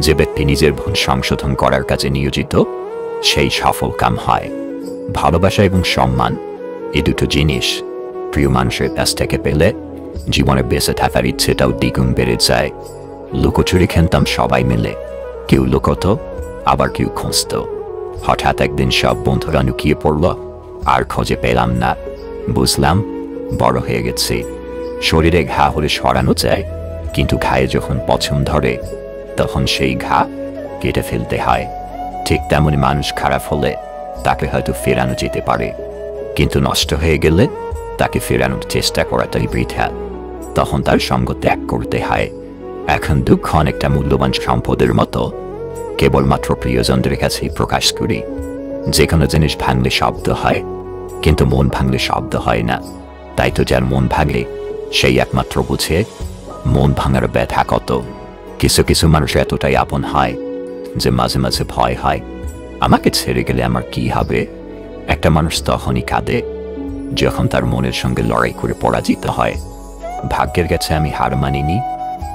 যে ব্যক্তি নিজের ভুল সংশোধন করার কাজে নিয়োজিত সেই সফল কাম হয়। ভালোবাসা এবং সম্মান এই দুটো জিনিস প্রিয় মানুষের কাছ থেকে পেলে জীবনে বেঁচে থাকার ইচ্ছেটাও দ্বিগুণ বেড়ে যায়। লুকোচুরি খেলতাম সবাই মিলে, কেউ লুকোতো আবার কেউ খুঁজত। হঠাৎ একদিন সব বন্ধুরা লুকিয়ে পড়ল, আর খোঁজে পেলাম না। বুঝলাম বড় হয়ে গেছি। শরীরে ঘা হলে সরানো যায়, কিন্তু ঘায়ে যখন পছন্দ ধরে তখন সেই ঘা কেটে ফেলতে হয়। ঠিক তেমনি মানুষ খারাপ হলে তাকে হয়তো ফেরানো যেতে পারে, কিন্তু নষ্ট হয়ে গেলে তাকে ফেরানোর চেষ্টা করাটাই বৃথা। তখন তার সঙ্গ ত্যাগ করতে হয়। এখন দুঃখ অনেকটা মূল্যবান সম্পদের মতো, কেবলমাত্র প্রিয়জনদের কাছেই প্রকাশ করি। যে কোনো জিনিস ভাঙলে শব্দ হয়, কিন্তু মন ভাঙলে শব্দ হয় না। তাই তো যার মন ভাঙে সেই একমাত্র বুঝে মন ভাঙার ব্যথা কত। কিছু কিছু মানুষ এতটাই আপন হয় যে মাঝে মাঝে ভয় হয়, আমাকে ছেড়ে গেলে আমার কি হবে। একটা মানুষ তখনই কাঁদে যখন তার মনের সঙ্গে লড়াই করে পরাজিত হয়। ভাগ্যের কাছে আমি হার মানিনি,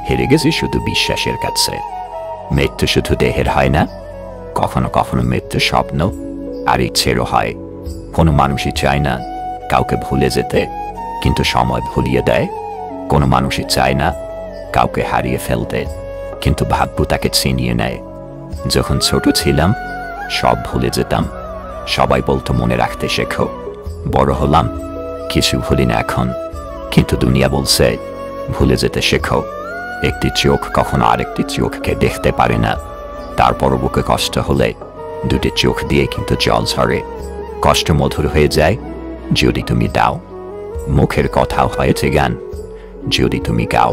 হেরে গেছি শুধু বিশ্বাসের কাছে। মৃত্যু শুধু দেহের হয় না, কখনো কখনো মৃত্যু স্বপ্ন আর ইচ্ছেরও হয়। কোনো মানুষই চায় না কাউকে ভুলে যেতে, কিন্তু সময় ভুলিয়ে দেয়। কোনো মানুষই চায় না কাউকে হারিয়ে ফেলতে, কিন্তু ভাগ্য তাকে ছিনিয়ে নেয়। যখন ছোট ছিলাম সব ভুলে যেতাম, সবাই বলতো মনে রাখতে শেখো। বড় হলাম, কিছু ভুলি না এখন, কিন্তু দুনিয়া বলছে ভুলে যেতে শেখো। একটি চোখ কখনো আরেকটি চোখকে দেখতে পারে না, তারপর বুকে কষ্ট হলে দুটি চোখ দিয়ে কিন্তু জল ঝরে। কষ্ট মধুর হয়ে যায় যদি তুমি দাও, মুখের কথাও হয়েছে গান যদি তুমি গাও।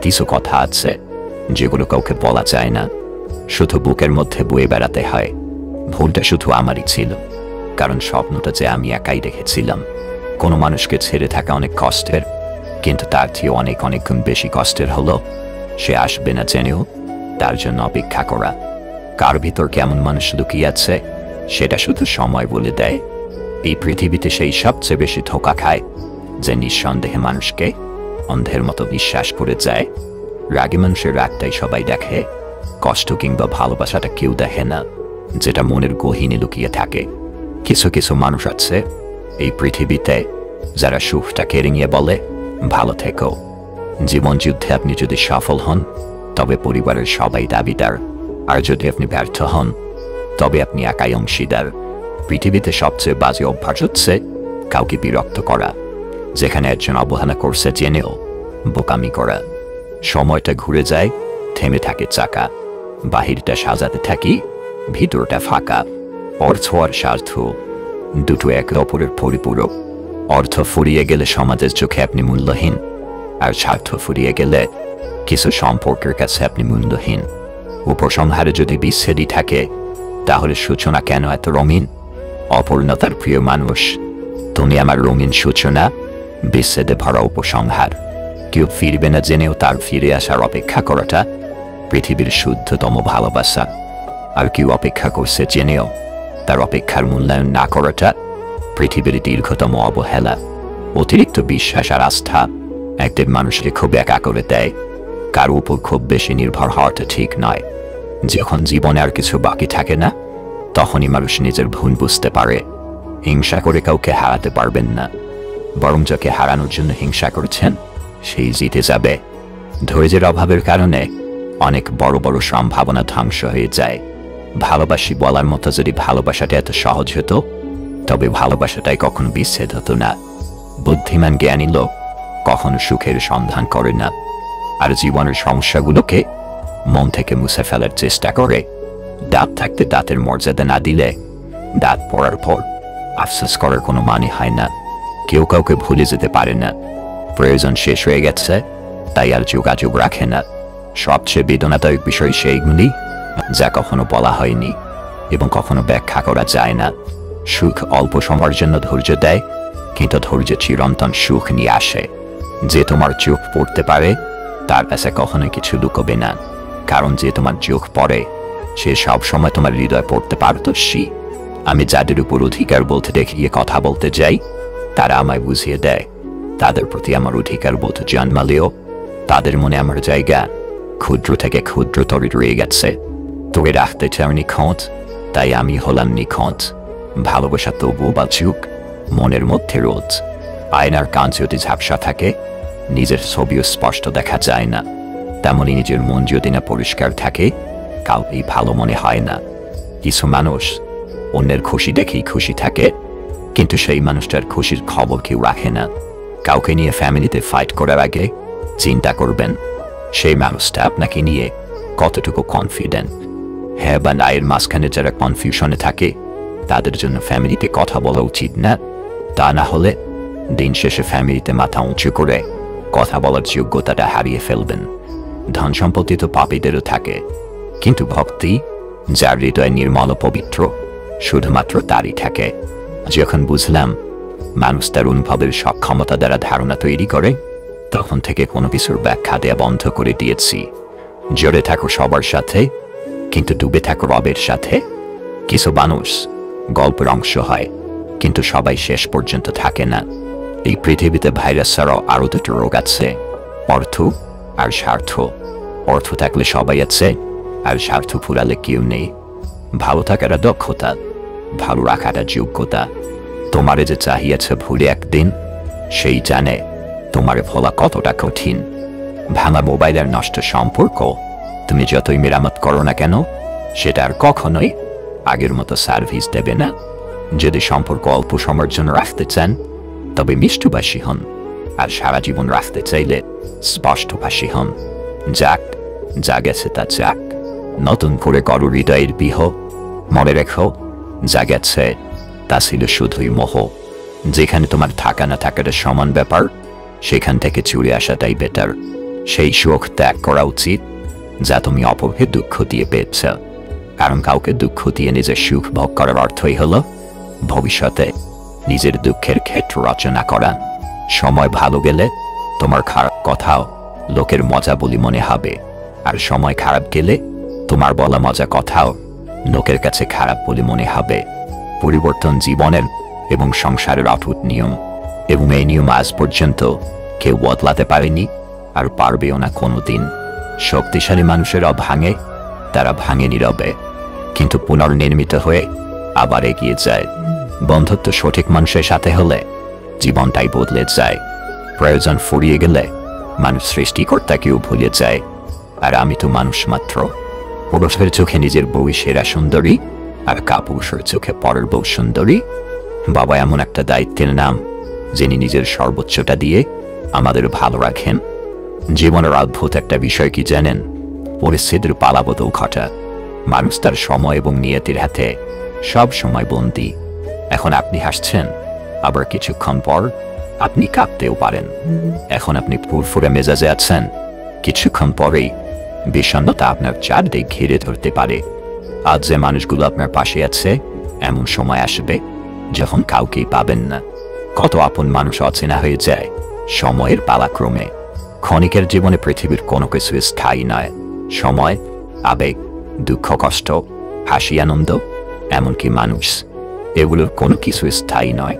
কিছু কথা আছে যেগুলো কাউকে বলা যায় না, শুধু বুকের মধ্যে বয়ে বেড়াতে হয়। ভুলটা শুধু আমারই ছিল, কারণ স্বপ্নটা যে আমি একাই দেখেছিলাম। কোনো মানুষকে ছেড়ে থাকা অনেক কষ্টের, কিন্তু তার চেয়ে অনেক অনেক গুণ বেশি কষ্টের হলো সে আসবে না জেনেও তার জন্য অপেক্ষা করা। কার ভিতর কেমন মানুষ লুকিয়ে আছে সেটা শুধু সময় বলে দেয়। এই পৃথিবীতে সেই সবচেয়ে বেশি ধোঁকা খায় যে নিঃসন্দেহে মানুষকে অন্ধের মতো বিশ্বাস করে যায়। রাগী মানুষের রাগটাই সবাই দেখে, কষ্ট কিংবা ভালোবাসাটা কেউ দেখে না, যেটা মনের গহীনে লুকিয়ে থাকে। কিছু কিছু মানুষ আছে এই পৃথিবীতে যারা সুখটা কেড়ে নিয়ে বলে ভালো থেকো। জীবন যুদ্ধে আপনি যদি সফল হন তবে পরিবারের সবাই দাবিদার, আর যদি আপনি ব্যর্থ হন তবে আপনি একাই অংশীদার। পৃথিবীতে সবচেয়ে বাজে অভ্যাস হচ্ছে কাউকে বিরক্ত করা, যেখানে একজন অবহেলা করছে জেনেও বোকামি করা। সময়টা ঘুরে যায়, থেমে থাকে চাকা, বাহিরটা সাজাতে থাকি, ভিতরটা ফাঁকা। অর্থ আর স্বার্থ দুটো একে অপরের পরিপূরক। অর্থ ফুরিয়ে গেলে সমাজের চোখে আপনি মূল্যহীন, আর স্বার্থ ফুরিয়ে গেলে কিছু সম্পর্কের কাছে আপনি মূল্যহীন। উপসংহারে যদি বিচ্ছেদই থাকে তাহলে সূচনা কেন এত রঙিন? অপূর্ণতার প্রিয় মানুষ, তুমি আমার রঙিন সূচনা, বিচ্ছেদে ভরা উপসংহার। কেউ ফিরবে না জেনেও তার ফিরে আসার অপেক্ষা করাটা পৃথিবীর শুদ্ধতম ভালোবাসা। আর কেউ অপেক্ষা করছে জেনেও তার অপেক্ষার মূল্যায়ন না করাটা পৃথিবীর দীর্ঘতম অবহেলা। অতিরিক্ত বিশ্বাস আর আস্থা একদিন মানুষকে খুব একা করে দেয়। কারো উপর খুব বেশি নির্ভর হওয়াটা ঠিক নয়। যখন জীবনে আর কিছু বাকি থাকে না তখনই মানুষ নিজের ভুল বুঝতে পারে। হিংসা করে কাউকে হারাতে পারবেন না, বরং যাকে হারানোর জন্য হিংসা করছেন সেই জিতে যাবে। ধৈর্যের অভাবের কারণে অনেক বড় বড় সম্ভাবনা ধ্বংস হয়ে যায়। ভালোবাসি বলার মতো যদি ভালোবাসাটা এত সহজ হতো তবে ভালোবাসাটাই কখনো বিচ্ছেদ হতো না। বুদ্ধিমান জ্ঞানী লোক কখনো সুখের সন্ধান করে না, আর জীবনের সমস্যাগুলোকে মন থেকে মুছে ফেলার চেষ্টা করে। দাঁত থাকতে দাঁতের মর্যাদা না দিলে দাঁত পড়ার পর আফসোস করার কোনো মানে হয় না। কেউ কাউকে ভুলে যেতে পারে না, প্রয়োজন শেষ হয়ে গেছে তাই আর যোগাযোগ রাখে না। সবচেয়ে বেদনাদায়ক বিষয় সেইগুলি যা কখনো বলা হয়নি এবং কখনো ব্যাখ্যা করা যায় না। সুখ অল্প সময়ের জন্য ধৈর্য দেয়, কিন্তু ধৈর্য চিরন্তন সুখ নিয়ে আসে। যে তোমার চোখ পড়তে পারে তার কাছে কখনো কিছু লুকোবে না, কারণ যে তোমার চোখ পড়ে সে সব সময় তোমার হৃদয় পড়তে পারদর্শী। আমি যাদের উপর অধিকার বলতে দেখিয়ে কথা বলতে যাই তারা আমায় বুঝিয়ে দেয় তাদের প্রতি আমার অধিকার বোধ জন্মালেও তাদের মনে আমার জায়গা ক্ষুদ্র থেকে ক্ষুদ্রতর রয়ে গেছে। তোকে রাখতে চাও নিখোঁজ, তাই আমি হলাম নিখোঁজ। ভালোবাসা তবুও বাঁচুক মনের মধ্যে রোজ। আয়নার কাঁচ যদি ঝাপসা থাকে, নিজের ছবিও স্পষ্ট দেখা যায় না। তেমনি নিজের মন যদি না পরিষ্কার থাকে, কাউকেই ভালো মনে হয় না। কিছু মানুষ অন্যের খুশি দেখেই খুশি থাকে, কিন্তু সেই মানুষটার খুশির খবর কেউ রাখে না। কাউকে নিয়ে ফ্যামিলিতে ফাইট করার আগে চিন্তা করবেন সেই মানুষটা আপনাকে নিয়ে কতটুকু কনফিডেন্ট। হ্যাঁ বা নায়ের মাঝখানে যারা কনফিউশনে থাকে, তাদের জন্য ফ্যামিলিতে কথা বলা উচিত না। তা না হলে দিন শেষে ফ্যামিলিতে মাথা উঁচু করে কথা বলার যোগ্যতাটা হারিয়ে ফেলবেন। ধন সম্পত্তি তো পাপীদেরও থাকে, কিন্তু ভক্তি যার হৃদয় নির্মল ও পবিত্র, শুধুমাত্র তারই থাকে। যখন বুঝলাম মানুষ তার অনুভবের সক্ষমতা দ্বারা ধারণা তৈরি করে, তখন থেকে কোনো কিছুর ব্যাখ্যা দেয়া বন্ধ করে দিয়েছি। জড়ে থাকো সবার সাথে, কিন্তু ডুবে থাকো রবের সাথে। কিছু মানুষ গল্পের অংশ হয়, কিন্তু সবাই শেষ পর্যন্ত থাকে না। এই পৃথিবীতে ভাইরাস ছাড়াও আরও দুটো রোগ আছে, অর্থ আর স্বার্থ। অর্থ থাকলে সবাই আছে, আর স্বার্থ ফুরালে কেউ নেই। ভালো থাকাটা দক্ষতা, ভালো রাখাটা যোগ্যতা। তোমারে যে চাহিয়েছে ভুলে একদিন, সেই জানে তোমারে ভোলা কতটা কঠিন। ভাঙা মোবাইলের নষ্ট সম্পর্ক তুমি যতই মেরামত করো না কেন, সেটা আর কখনোই আগের মতো সার্ভিস দেবে না। যদি সম্পর্ক অল্প সময়ের জন্য রাখতে চান, তবে মিষ্টভাষী হন, আর সারা জীবন রাখতে চাইলে স্পষ্টভাষী হন। যাক, যা গেছে তা যাক, নতুন করে করো হৃদয়ের বিহ। মনে রেখো, যা গেছে তা ছিল শুধুই মোহ। যেখানে তোমার থাকা না থাকাটা সমান ব্যাপার, সেখান থেকে চলে আসাটাই বেটার। সেই সুখ ত্যাগ করা উচিত যা তুমি অপরকে দুঃখ দিয়ে পেয়েছ, কারণ কাউকে দুঃখ দিয়ে নিজের সুখ ভোগ করার অর্থই হলো ভবিষ্যতে নিজের দুঃখের ক্ষেত্র রচনা করা। সময় ভালো গেলে তোমার খারাপ কথাও লোকের মজা বলি মনে হবে, আর সময় খারাপ গেলে তোমার বলা মজা কথাও লোকের কাছে খারাপ বলে মনে হবে। পরিবর্তন জীবনের এবং সংসারের অটুট নিয়ম, এবং এই নিয়ম আজ পর্যন্ত কেউ বদলাতে পারেনি, আর পারবেও না কোনোদিন। শক্তিশালী মানুষেরা ভাঙে, তারা ভাঙে নীরবে, কিন্তু পুনর্নির্মিত হয়ে আবার এগিয়ে যায়। বন্ধুত্ব সঠিক মানুষের সাথে হলে জীবনটাই বদলে যায়। প্রয়োজন ফুরিয়ে গেলে মানুষ সৃষ্টিকর্তাকেও ভুলে যায়। আর আমি তো মানুষ মাত্র। পুরুষের চোখে নিজের বউ সেরা সুন্দরী, আর কাপুরুষের চোখে পরের বউ সুন্দরী। বাবা এমন একটা দায়িত্বের নাম, যিনি নিজের সর্বোচ্চটা দিয়ে আমাদের ভালো রাখেন। জীবনের অদ্ভুত একটা বিষয় কি জানেন? পরিস্থিতির পালাবদল ঘটা। মানুষ তার সময় এবং নিয়তির হাতে সব সময় বন্দী। এখন আপনি হাসছেন, আবার কিছুক্ষণ পর আপনি কাঁপতেও পারেন। এখন আপনি ফুরফুরে মেজাজে আছেন, কিছুক্ষণ পরেই বিষণ্ণতা আপনার চারদিক ঘিরে ধরতে পারে। আজ যে মানুষগুলো আপনার পাশে আছে, এমন সময় আসবে যখন কাউকেই পাবেন না। কত আপন মানুষ অচেনা হয়ে যায় সময়ের পালাক্রমে। ক্ষণিকের জীবনে পৃথিবীর কোনো কিছু স্থায়ী নয়। সময়, আবেগ, দুঃখ, কষ্ট, হাসি, আনন্দ, এমনকি মানুষ, এগুলোর কোনো কিছু স্থায়ী নয়।